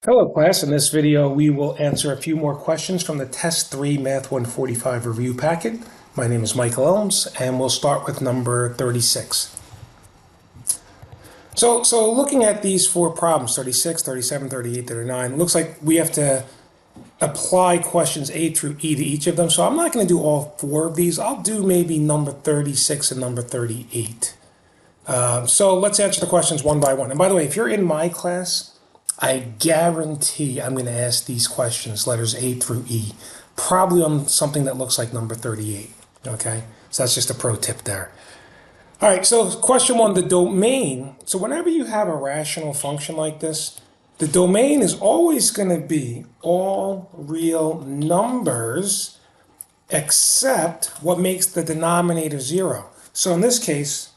Hello class, in this video we will answer a few more questions from the Test 3 Math 145 review packet. My name is Michael Elmes and we'll start with number 36. So looking at these four problems, 36, 37, 38, 39, it looks like we have to apply questions A through E to each of them. So I'm not going to do all four of these. I'll do maybe number 36 and number 38. So let's answer the questions one by one. And by the way, if you're in my class, I guarantee I'm going to ask these questions, letters A through E, probably on something that looks like number 38. Okay, so that's just a pro tip there. All right, so question one, the domain. So whenever you have a rational function like this, the domain is always going to be all real numbers except what makes the denominator 0. So in this case,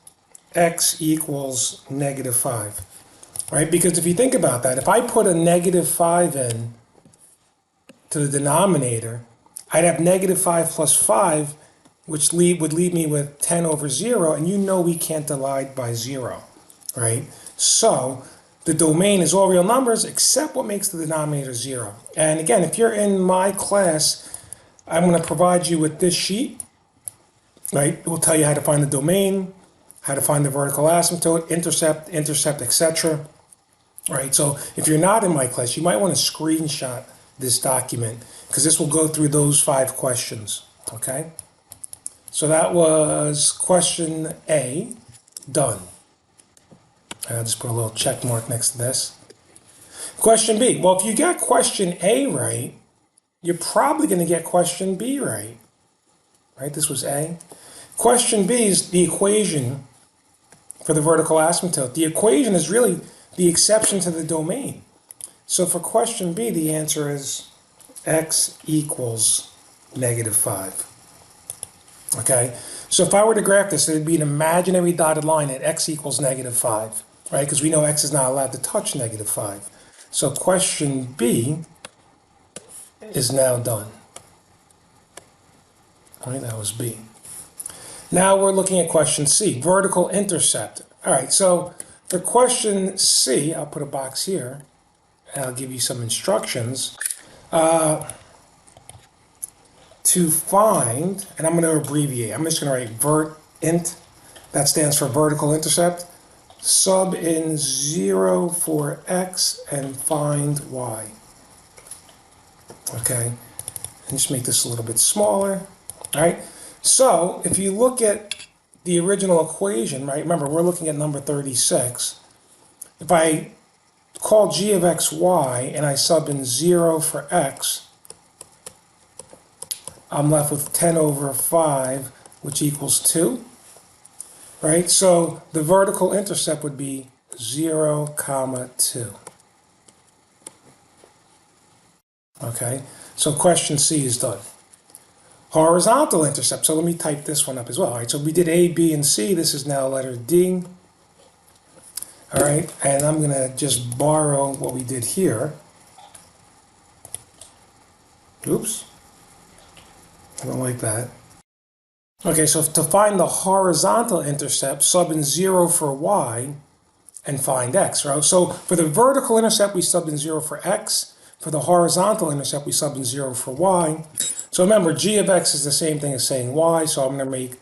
x equals -5. Right? Because if you think about that, if I put a -5 in to the denominator, I'd have -5 plus 5, which would leave me with 10 over 0, and you know we can't divide by 0, right? So the domain is all real numbers except what makes the denominator 0. And again, if you're in my class, I'm going to provide you with this sheet, right? It will tell you how to find the domain, how to find the vertical asymptote, intercept, etc. Right, so if you're not in my class, you might want to screenshot this document because this will go through those 5 questions, okay? So that was question A, done. I'll just put a little check mark next to this. Question B, well, if you get question A right, you're probably going to get question B right. Right, this was A. Question B is the equation for the vertical asymptote. The equation is really the exception to the domain. So for question B, the answer is x equals -5. Okay, so if I were to graph this, it would be an imaginary dotted line at x equals -5, right? Because we know x is not allowed to touch -5. So question B is now done. All right, that was B. Now we're looking at question C, vertical intercept. All right, so for question C, I'll put a box here, and I'll give you some instructions to find, and I'm going to abbreviate. I'm just going to write vert int, that stands for vertical intercept, sub in 0 for x and find y. Okay, and just make this a little bit smaller. All right, so if you look at the original equation, right? Remember, we're looking at number 36. If I call g of x y and I sub in 0 for x, I'm left with 10 over 5, which equals 2. Right? So the vertical intercept would be 0, comma 2. Okay? So question C is done. Horizontal intercept. So let me type this one up as well. All right, so we did A, B, and C. This is now letter D. All right, and I'm going to just borrow what we did here. Oops. I don't like that. Okay, so to find the horizontal intercept, sub in 0 for y and find x, right? So for the vertical intercept, we sub in 0 for x. For the horizontal intercept, we sub in 0 for y. So remember, g of x is the same thing as saying y, so I'm going to make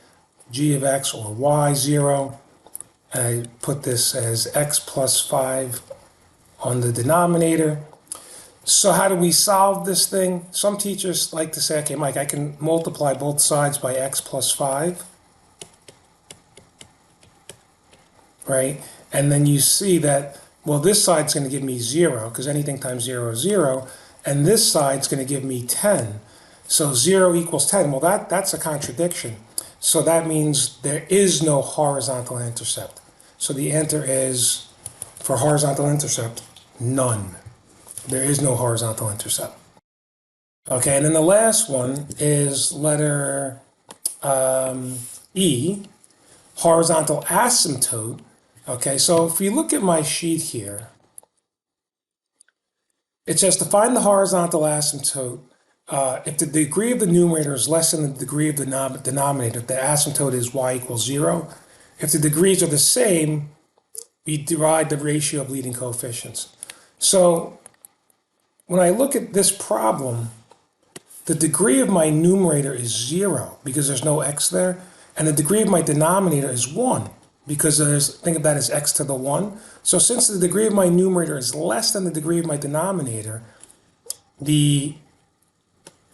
g of x or y 0. And I put this as x plus 5 on the denominator. So how do we solve this thing? Some teachers like to say, okay, Mike, I can multiply both sides by x plus 5. Right? And then you see that, well, this side's going to give me 0, because anything times 0 is 0. And this side's going to give me 10. So 0 equals 10. Well, that's a contradiction. So that means there is no horizontal intercept. So the answer is, for horizontal intercept, none. There is no horizontal intercept. Okay, and then the last one is letter E, horizontal asymptote. Okay, so if you look at my sheet here, it says to find the horizontal asymptote, if the degree of the numerator is less than the degree of the denominator, the asymptote is y equals 0. If the degrees are the same, we divide the ratio of leading coefficients. So when I look at this problem, the degree of my numerator is 0 because there's no x there, and the degree of my denominator is 1 because think of that as x to the 1. So since the degree of my numerator is less than the degree of my denominator, the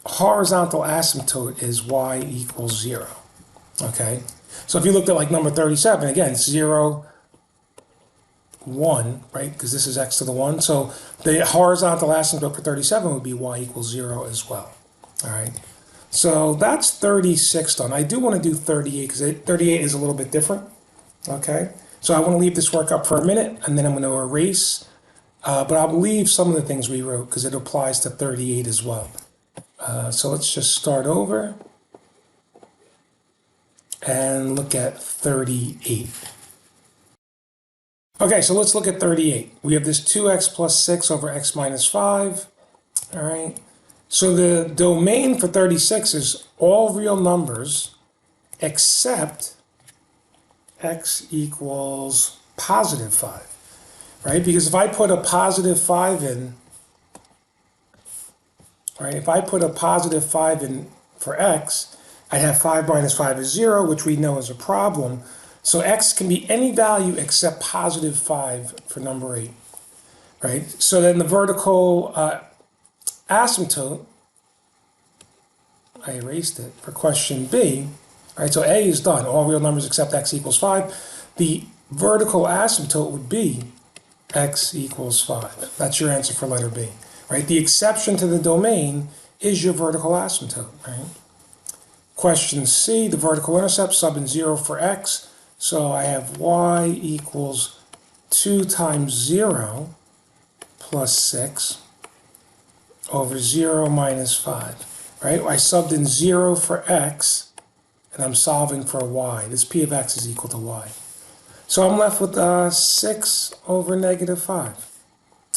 horizontal asymptote is y equals 0. Okay? So if you looked at like number 37, again, 0, 1, right? Because this is x to the 1. So the horizontal asymptote for 37 would be y equals 0 as well. All right. So that's 36 done. I do want to do 38 because 38 is a little bit different. Okay. So I want to leave this work up for a minute and then I'm going to erase. But I'll leave some of the things we wrote because it applies to 38 as well. So let's just start over and look at 38. Okay, so let's look at 38. We have this 2x plus 6 over x minus 5. All right. So the domain for 36 is all real numbers except x equals positive 5. Right? Because if I put a positive 5 in, right, if I put a positive 5 in for x, I'd have 5 minus 5 is 0, which we know is a problem. So x can be any value except positive 5 for number 8, right? So then the vertical asymptote, I erased it for question B, all right? So A is done, all real numbers except x equals 5. The vertical asymptote would be x equals 5. That's your answer for letter B, right? The exception to the domain is your vertical asymptote, right? Question C, the vertical intercept, sub in 0 for x. So I have y equals 2 times 0 plus 6 over 0 minus 5, right? I subbed in 0 for x, and I'm solving for y. This p of x is equal to y. So I'm left with 6 over negative 5.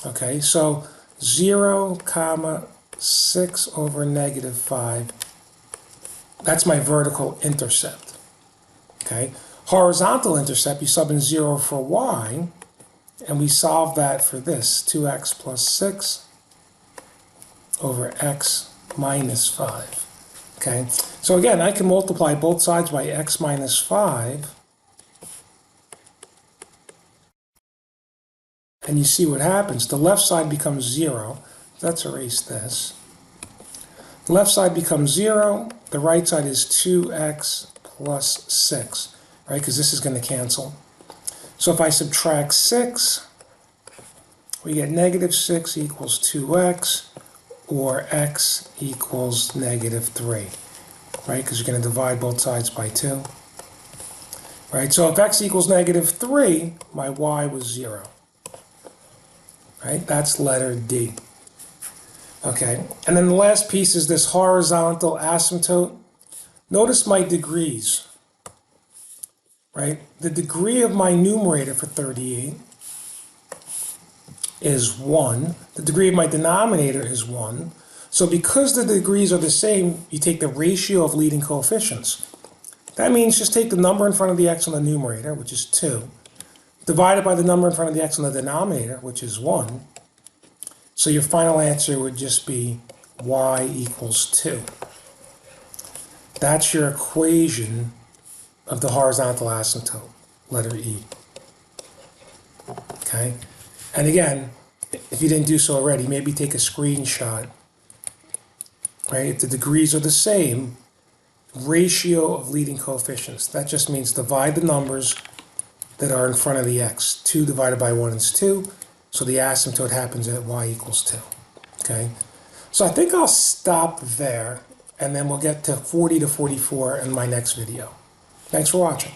Okay, so 0 comma 6 over negative 5. That's my vertical intercept. Okay. Horizontal intercept, you sub in 0 for y, and we solve that for this, 2x plus 6 over x minus 5. Okay, so again, I can multiply both sides by x minus 5, and you see what happens. The left side becomes 0. Let's erase this. The left side becomes 0. The right side is 2x plus 6. Right, because this is going to cancel. So if I subtract 6, we get negative 6 equals 2x, or x equals negative 3. Right, because you're going to divide both sides by 2. Right, so if x equals negative 3, my y was 0. Right, that's letter D. Okay, and then the last piece is this horizontal asymptote. Notice my degrees. Right? The degree of my numerator for 38 is 1. The degree of my denominator is 1. So because the degrees are the same, you take the ratio of leading coefficients. That means just take the number in front of the x on the numerator, which is 2, divide it by the number in front of the x on the denominator, which is 1. So your final answer would just be y equals 2. That's your equation of the horizontal asymptote, letter E. Okay? And again, if you didn't do so already, maybe take a screenshot. Right? If the degrees are the same, ratio of leading coefficients. That just means divide the numbers that are in front of the x. 2 divided by 1 is 2, so the asymptote happens at y equals 2. Okay? So I think I'll stop there, and then we'll get to 40 to 44 in my next video. Thanks for watching.